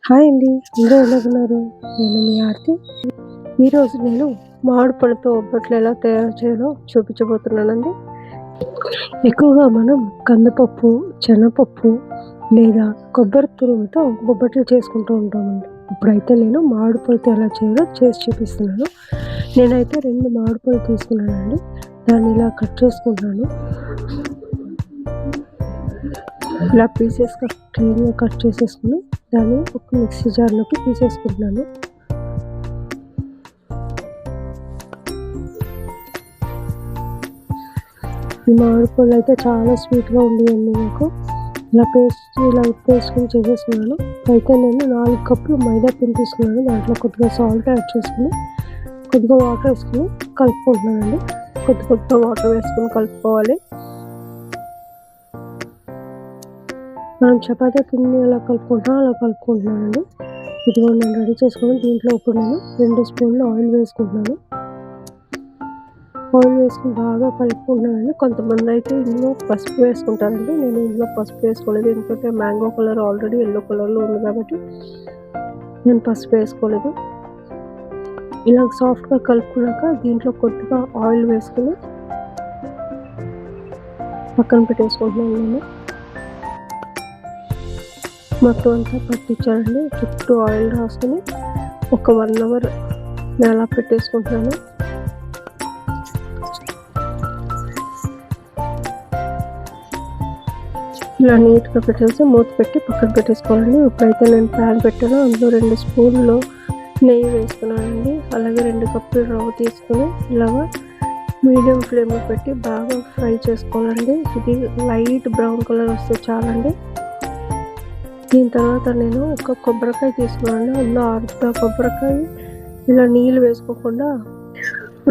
Hi అండి. అందరూ ఎలా ఉన్నారు? నేను మీ ఆర్తి. ఈరోజు నేను మామిడి పళ్ళతో ఒబ్బట్లు ఎలా తయారు చేయాలో చూపించబోతున్నానండి. ఎక్కువగా మనం కందిపప్పు, శనగపప్పు లేదా కొబ్బరి తురుముతో బొబ్బట్లు చేసుకుంటూ ఉంటామండి. ఇప్పుడైతే నేను మామిడి పళ్ళతో ఎలా చేయాలో చేసి చూపిస్తున్నాను. నేనైతే 2 మామిడి పళ్ళు తీసుకున్నానండి. దాన్ని ఇలా కట్ చేసుకుంటున్నాను. ఇలా పీసెస్గా క్లీన్గా కట్ చేసేసుకుని దాన్ని ఒక మిక్సీ జార్లోకి తీసేసుకుంటున్నాను. ఈ మామిడి పళ్ళు అయితే చాలా స్వీట్గా ఉండేయండి నాకు. ఇలా పేస్ట్ని చేసేసుకున్నాను. అయితే నేను 4 కప్పులు మైదా పిండి తీసుకున్నాను. దాంట్లో కొద్దిగా సాల్ట్ యాడ్ చేసుకుని కొద్దిగా వాటర్ వేసుకుని కలుపుకుంటున్నానండి. కొద్దిగా వాటర్ వేసుకుని కలుపుకోవాలి. మనం చపాతీ పిండిని ఎలా కలుపుకుంటామో అలా కలుపుకుంటున్నానండి. ఇదిగో నేను రెడీ చేసుకుని దీంట్లో ఇప్పుడు నేను 2 స్పూన్లు ఆయిల్ వేసుకుంటున్నాను. ఆయిల్ వేసుకుని బాగా కలుపుకుంటున్నానండి. కొంతమంది అయితే ఇందులో పసుపు వేసుకుంటారండి. నేను ఇందులో పసుపు వేసుకోలేదు, ఎందుకంటే మ్యాంగో కలర్ ఆల్రెడీ ఎల్లో కలర్లో ఉంది కాబట్టి నేను పసుపు వేసుకోలేదు. ఇలా సాఫ్ట్గా కలుపుకున్నాక దీంట్లో కొద్దిగా ఆయిల్ వేసుకుని పక్కన పెట్టేసుకుంటున్నాను. నేను మొత్తం అంతా పట్టించానండి. చుట్టూ ఆయిల్ రాసుకుని ఒక 1 అవర్ అలా పెట్టేసుకుంటున్నాను. ఇలా నీట్గా పెట్టేసి మూత పెట్టి పక్కన పెట్టేసుకోవాలండి. ఇప్పుడైతే నేను ప్యాన్ పెట్టాను. అందులో 2 స్పూన్లు నెయ్యి వేసుకున్నానండి. అలాగే 2 కప్పులు రవ్వ తీసుకుని ఇలాగా మీడియం ఫ్లేమ్లో పెట్టి బాగా ఫ్రై చేసుకోవాలండి. ఇది లైట్ బ్రౌన్ కలర్ వస్తే చాలండి. దీని తర్వాత నేను ఒక కొబ్బరికాయ తీసుకున్నాను. అందులో అర్ధ కొబ్బరికాయ ఇలా నీళ్ళు వేసుకోకుండా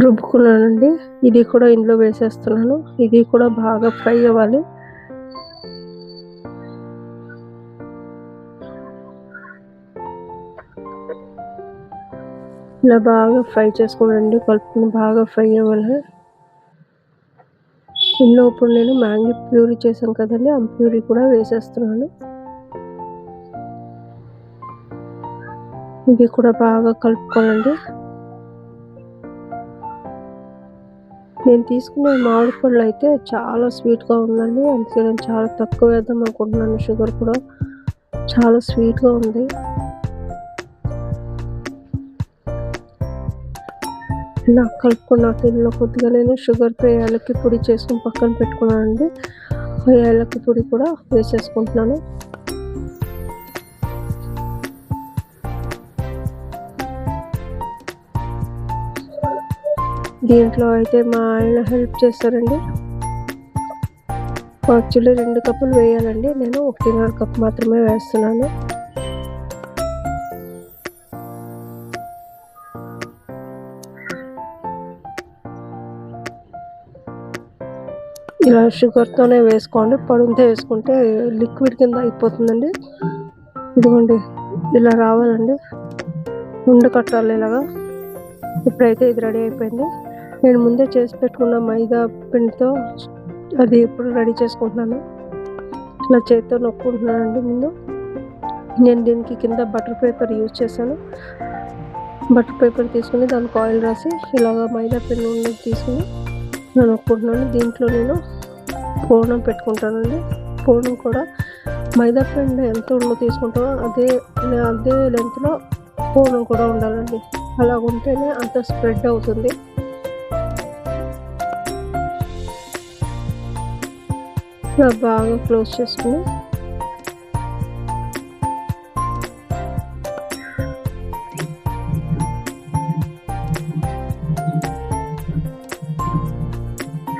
రుబ్బుకున్నానండి. ఇది కూడా ఇందులో వేసేస్తున్నాను. ఇది కూడా బాగా ఫ్రై అవ్వాలి. ఇలా బాగా ఫ్రై చేసుకోండి. కలుపుకుని బాగా ఫ్రై అవ్వాలి. ఇందులో ఇప్పుడు నేను మ్యాంగో ప్యూరీ చేశాను కదండి, ఆ ప్యూరీ కూడా వేసేస్తున్నాను. ఇది కూడా బాగా కలుపుకోవాలండి. నేను తీసుకున్న మామిడి పళ్ళు అయితే చాలా స్వీట్గా ఉందండి. అందుకే నేను చాలా తక్కువ వేద్దాం అనుకుంటున్నాను. షుగర్ కూడా చాలా స్వీట్గా ఉంది. ఇలా కలుపుకున్నాక ఇందులో కొద్దిగా నేను షుగర్తో యాలక్కి పొడి చేసుకుని పక్కన పెట్టుకున్నానండి. ఆ యాలక్కి పొడి కూడా వేసేసుకుంటున్నాను. దీంట్లో అయితే మా ఆయన హెల్ప్ చేస్తారండి. యాక్చువల్లీ 2 కప్పులు వేయాలండి, నేను 1.5 కప్ మాత్రమే వేస్తున్నాను. ఇలా షుగర్తోనే వేసుకోండి. పడుంతే వేసుకుంటే లిక్విడ్ కింద అయిపోతుందండి. ఇదిగోండి ఇలా రావాలండి, ఉండ కట్టాలి ఇలాగా. ఇప్పుడైతే ఇది రెడీ అయిపోయింది. నేను ముందే చేసి పెట్టుకున్న మైదా పిండితో అది ఇప్పుడు రెడీ చేసుకుంటున్నాను. ఇలా చేతితో నొక్కుంటున్నానండి. ముందు నేను దీనికి కింద బటర్ పేపర్ యూజ్ చేశాను. బటర్ పేపర్ తీసుకుని దానికి ఆయిల్ రాసి ఇలాగ మైదా పిండి ఉన్నది తీసుకుని నేను నొక్కుంటున్నాను. దీంట్లో నేను పూర్ణం పెట్టుకుంటానండి. పూర్ణం కూడా మైదా పిండి ఎంత ఉందో తీసుకుంటామో అదే లెంత్లో పూర్ణం కూడా ఉండాలండి. అలా ఉంటేనే అంత స్ప్రెడ్ అవుతుంది. ఇలా బాగా క్లోజ్ చేసుకుని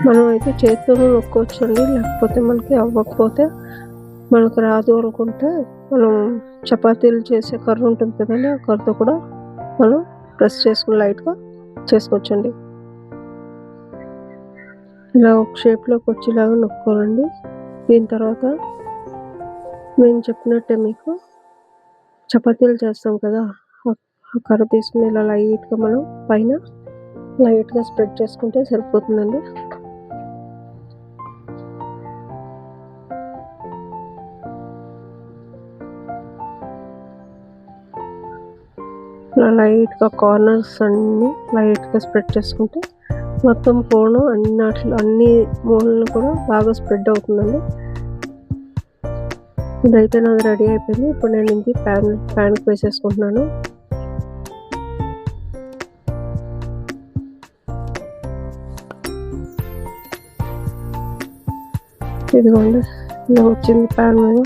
మనం అయితే చేతితో నొక్కోవచ్చండి. లేకపోతే మనకి అవ్వకపోతే మనకు రాదు అనుకుంటే మనం చపాతీలు చేసే కర్ర ఉంటుంది కదండి, ఆ కర్రతో కూడా మనం ప్రెస్ చేసుకుని లైట్గా చేసుకోవచ్చండి. ఇలా ఒక షేప్లోకి వచ్చేలాగా నొక్కోవాలండి. దీని తర్వాత నేను చెప్పినట్టే మీకు చపాతీలు చేస్తాం కదా, ఆ కర్ర తీసుకుని ఇలా లైట్గా మనం పైన లైట్గా స్ప్రెడ్ చేసుకుంటే సరిపోతుందండి. ఇలా లైట్గా కార్నర్స్ అన్నీ లైట్గా స్ప్రెడ్ చేసుకుంటే మొత్తం కోన్ అన్ని మూలలు కూడా బాగా స్ప్రెడ్ అవుతుందండి. ఇదైతే నాది రెడీ అయిపోయింది. ఇప్పుడు నేను ఇది ప్యాన్కి వేసేసుకుంటున్నాను. ఇదిగోండి ఇలా వచ్చింది ప్యాన్ మీద.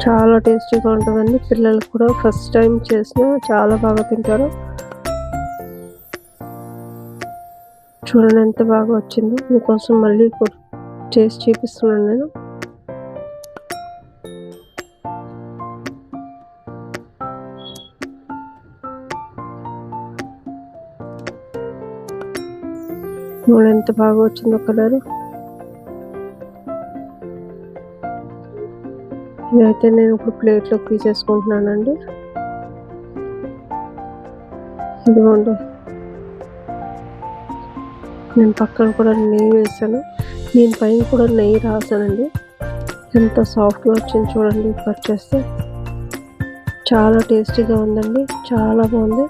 చాలా టేస్టీగా ఉంటుందండి. పిల్లలకు కూడా ఫస్ట్ టైం చేసినా చాలా బాగా తింటారు. చూడండి ఎంత బాగా వచ్చిందో. మీకోసం మళ్ళీ చేసి చూపిస్తున్నాను నేను. చూడండి ఎంత బాగా వచ్చిందో కలర్. ఇదైతే నేను ఇప్పుడు ప్లేట్లోకి తీసేసుకుంటున్నానండి. ఇదిగోండి నేను పక్కన కూడా నెయ్యి వేసాను. దీనిపైన కూడా నెయ్యి రాసానండి. ఎంత సాఫ్ట్గా వచ్చింది చూడండి. కట్ చేస్తే చాలా టేస్టీగా ఉందండి. చాలా బాగుంది.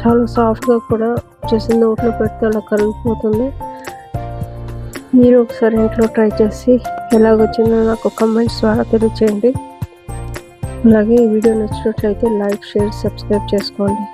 చాలా సాఫ్ట్గా కూడా వచ్చేసి నోట్లో పెడితే అలా కరిగిపోతుంది. మీరు ఒకసారి ఇంట్లో ట్రై చేసి ఎలాగొచ్చిందో నాకు కమెంట్స్ ద్వారా తెలియచేయండి. అలాగే ఈ వీడియో నచ్చినట్లయితే లైక్, షేర్, సబ్స్క్రైబ్ చేసుకోండి.